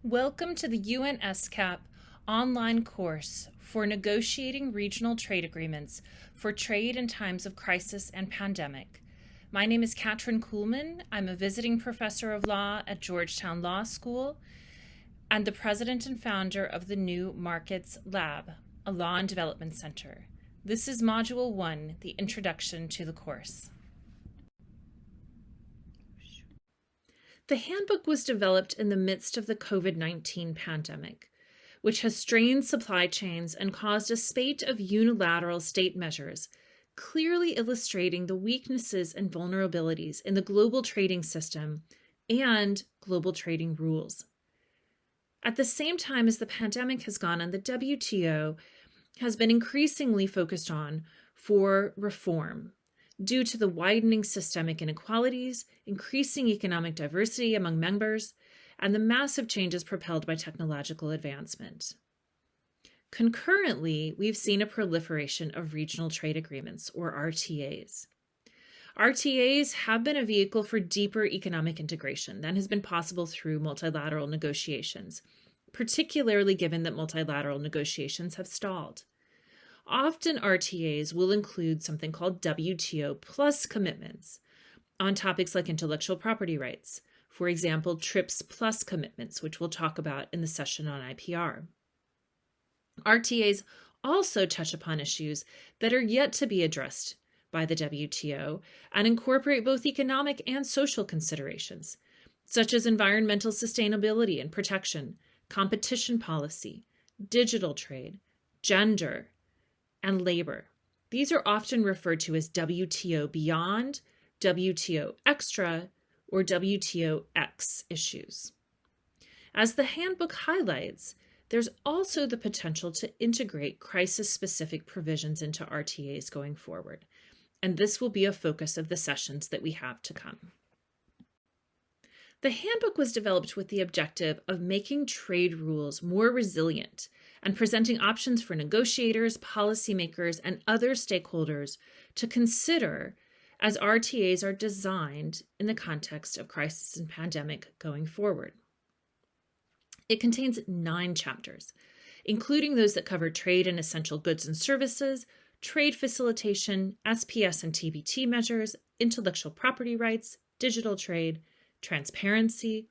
Welcome to the UN ESCAP online course for negotiating regional trade agreements for trade in times of crisis and pandemic. My name is Katrin Kuhlman. I'm a visiting professor of law at Georgetown Law School and the president and founder of the New Markets Lab, a law and development center. This is Module 1, the introduction to the course. The handbook was developed in the midst of the COVID-19 pandemic, which has strained supply chains and caused a spate of unilateral state measures, clearly illustrating the weaknesses and vulnerabilities in the global trading system and global trading rules. At the same time as the pandemic has gone on, the WTO has been increasingly focused on for reform due to the widening systemic inequalities, increasing economic diversity among members, and the massive changes propelled by technological advancement. Concurrently, we've seen a proliferation of regional trade agreements, or RTAs. RTAs have been a vehicle for deeper economic integration than has been possible through multilateral negotiations, particularly given that multilateral negotiations have stalled. Often RTAs will include something called WTO plus commitments on topics like intellectual property rights, for example, TRIPS plus commitments, which we'll talk about in the session on IPR. RTAs also touch upon issues that are yet to be addressed by the WTO and incorporate both economic and social considerations, such as environmental sustainability and protection, competition policy, digital trade, gender, and labor. These are often referred to as WTO Beyond, WTO Extra, or WTO X issues. As the handbook highlights, there's also the potential to integrate crisis-specific provisions into RTAs going forward, and this will be a focus of the sessions that we have to come. The handbook was developed with the objective of making trade rules more resilient and presenting options for negotiators, policymakers, and other stakeholders to consider as RTAs are designed in the context of crisis and pandemic going forward. It contains 9 chapters, including those that cover trade in essential goods and services, trade facilitation, SPS and TBT measures, intellectual property rights, digital trade, transparency,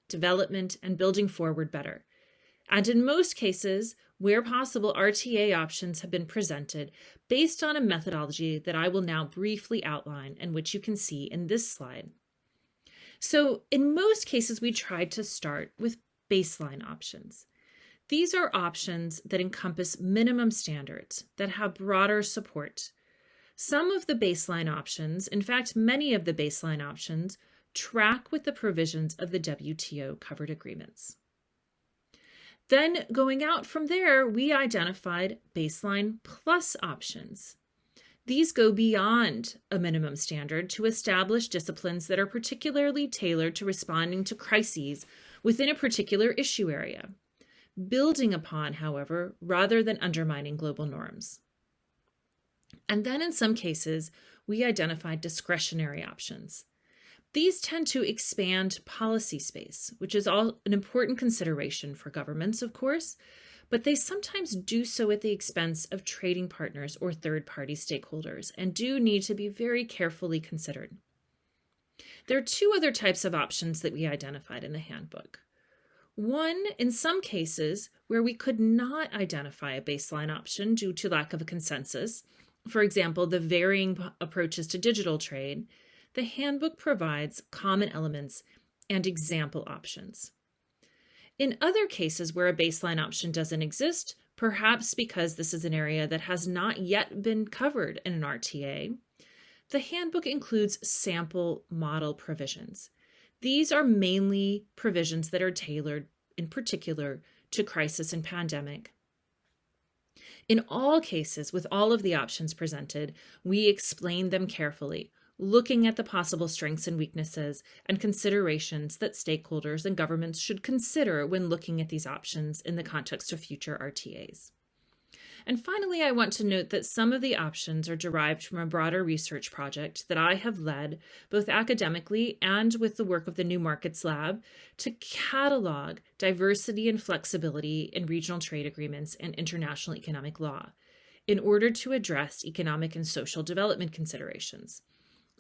development, and building forward better. And in most cases, where possible, RTA options have been presented based on a methodology that I will now briefly outline and which you can see in this slide. So in most cases, we tried to start with baseline options. These are options that encompass minimum standards that have broader support. Some of the baseline options, in fact, many of the baseline options, track with the provisions of the WTO covered agreements. Then going out from there, we identified baseline plus options. These go beyond a minimum standard to establish disciplines that are particularly tailored to responding to crises within a particular issue area, building upon, however, rather than undermining global norms. And then in some cases, we identified discretionary options. These tend to expand policy space, which is an important consideration for governments, of course, but they sometimes do so at the expense of trading partners or third-party stakeholders and do need to be very carefully considered. There are 2 other types of options that we identified in the handbook. One, in some cases, where we could not identify a baseline option due to lack of a consensus, for example, the varying approaches to digital trade, the handbook provides common elements and example options. In other cases where a baseline option doesn't exist, perhaps because this is an area that has not yet been covered in an RTA, the handbook includes sample model provisions. These are mainly provisions that are tailored, in particular, to crisis and pandemic. In all cases, with all of the options presented, we explain them carefully, looking at the possible strengths and weaknesses and considerations that stakeholders and governments should consider when looking at these options in the context of future RTAs. And finally, I want to note that some of the options are derived from a broader research project that I have led, both academically and with the work of the New Markets Lab, to catalog diversity and flexibility in regional trade agreements and international economic law in order to address economic and social development considerations.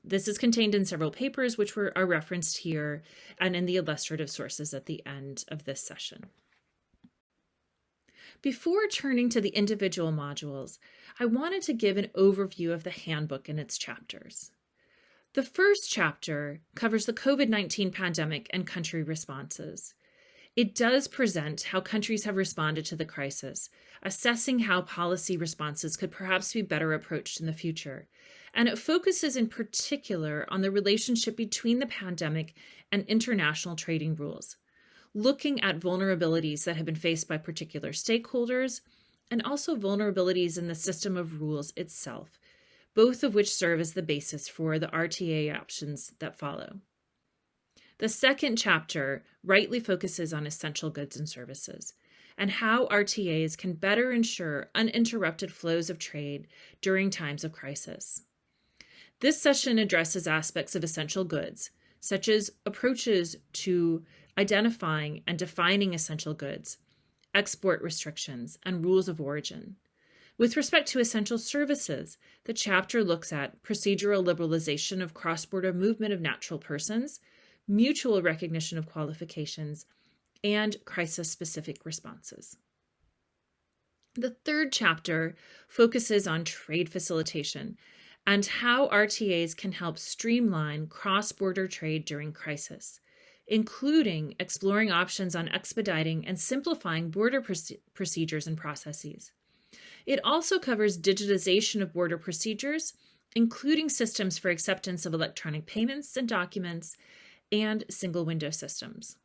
This is contained in several papers, which are referenced here and in the illustrative sources at the end of this session. Before turning to the individual modules, I wanted to give an overview of the handbook and its chapters. The first chapter covers the COVID-19 pandemic and country responses. It does present how countries have responded to the crisis, assessing how policy responses could perhaps be better approached in the future. And it focuses in particular on the relationship between the pandemic and international trading rules, looking at vulnerabilities that have been faced by particular stakeholders and also vulnerabilities in the system of rules itself, both of which serve as the basis for the RTA options that follow. The second chapter rightly focuses on essential goods and services and how RTAs can better ensure uninterrupted flows of trade during times of crisis. This session addresses aspects of essential goods, such as approaches to identifying and defining essential goods, export restrictions, and rules of origin. With respect to essential services, the chapter looks at procedural liberalization of cross-border movement of natural persons, mutual recognition of qualifications, and crisis-specific responses. The third chapter focuses on trade facilitation and how RTAs can help streamline cross-border trade during crisis, including exploring options on expediting and simplifying border procedures and processes. It also covers digitization of border procedures, including systems for acceptance of electronic payments and documents, and single window systems.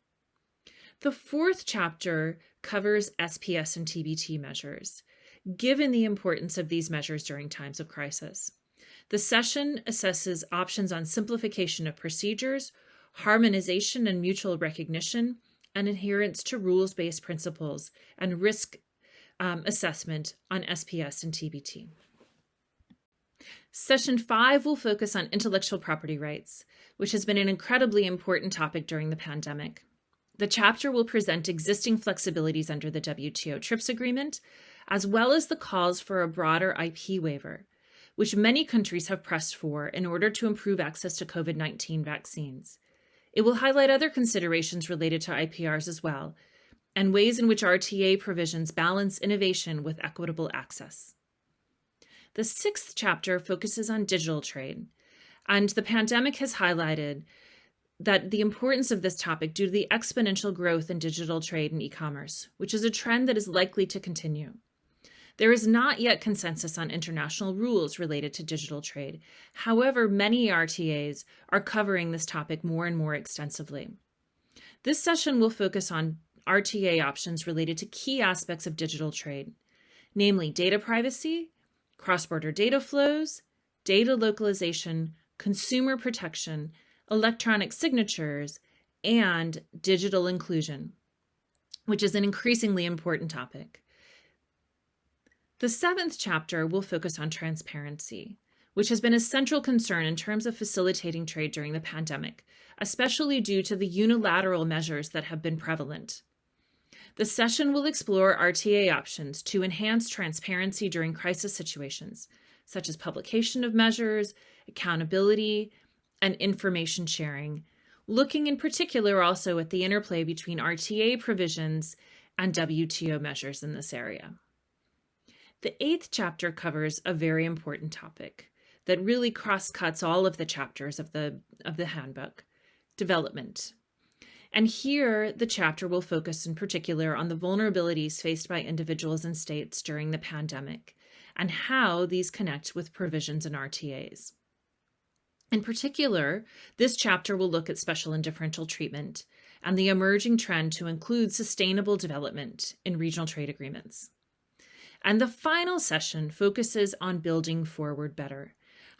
The fourth chapter covers SPS and TBT measures, given the importance of these measures during times of crisis. The session assesses options on simplification of procedures, harmonization and mutual recognition, and adherence to rules-based principles and risk assessment on SPS and TBT. Session 5 will focus on intellectual property rights, which has been an incredibly important topic during the pandemic. The chapter will present existing flexibilities under the WTO TRIPS agreement, as well as the calls for a broader IP waiver, which many countries have pressed for in order to improve access to COVID-19 vaccines. It will highlight other considerations related to IPRs as well, and ways in which RTA provisions balance innovation with equitable access. The sixth chapter focuses on digital trade, and the pandemic has highlighted that the importance of this topic due to the exponential growth in digital trade and e-commerce, which is a trend that is likely to continue. There is not yet consensus on international rules related to digital trade. However, many RTAs are covering this topic more and more extensively. This session will focus on RTA options related to key aspects of digital trade, namely data privacy, cross-border data flows, data localization, consumer protection, electronic signatures, and digital inclusion, which is an increasingly important topic. The seventh chapter will focus on transparency, which has been a central concern in terms of facilitating trade during the pandemic, especially due to the unilateral measures that have been prevalent. The session will explore RTA options to enhance transparency during crisis situations, such as publication of measures, accountability, and information sharing, looking in particular also at the interplay between RTA provisions and WTO measures in this area. The eighth chapter covers a very important topic that really cross-cuts all of the chapters of the handbook, development. And here, the chapter will focus in particular on the vulnerabilities faced by individuals and states during the pandemic and how these connect with provisions in RTAs. In particular, this chapter will look at special and differential treatment and the emerging trend to include sustainable development in regional trade agreements. And the final session focuses on building forward better,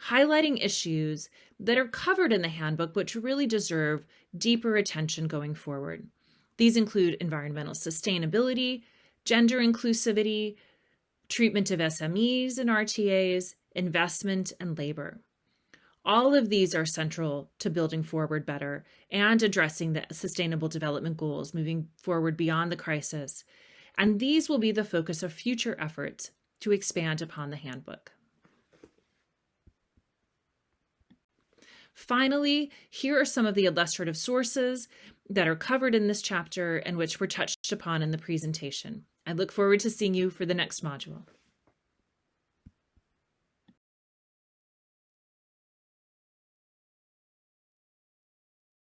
highlighting issues that are covered in the handbook which really deserve deeper attention going forward. These include environmental sustainability, gender inclusivity, treatment of SMEs and RTAs, investment, and labor. All of these are central to building forward better and addressing the Sustainable Development Goals moving forward beyond the crisis. And these will be the focus of future efforts to expand upon the handbook. Finally, here are some of the illustrative sources that are covered in this chapter and which were touched upon in the presentation. I look forward to seeing you for the next module.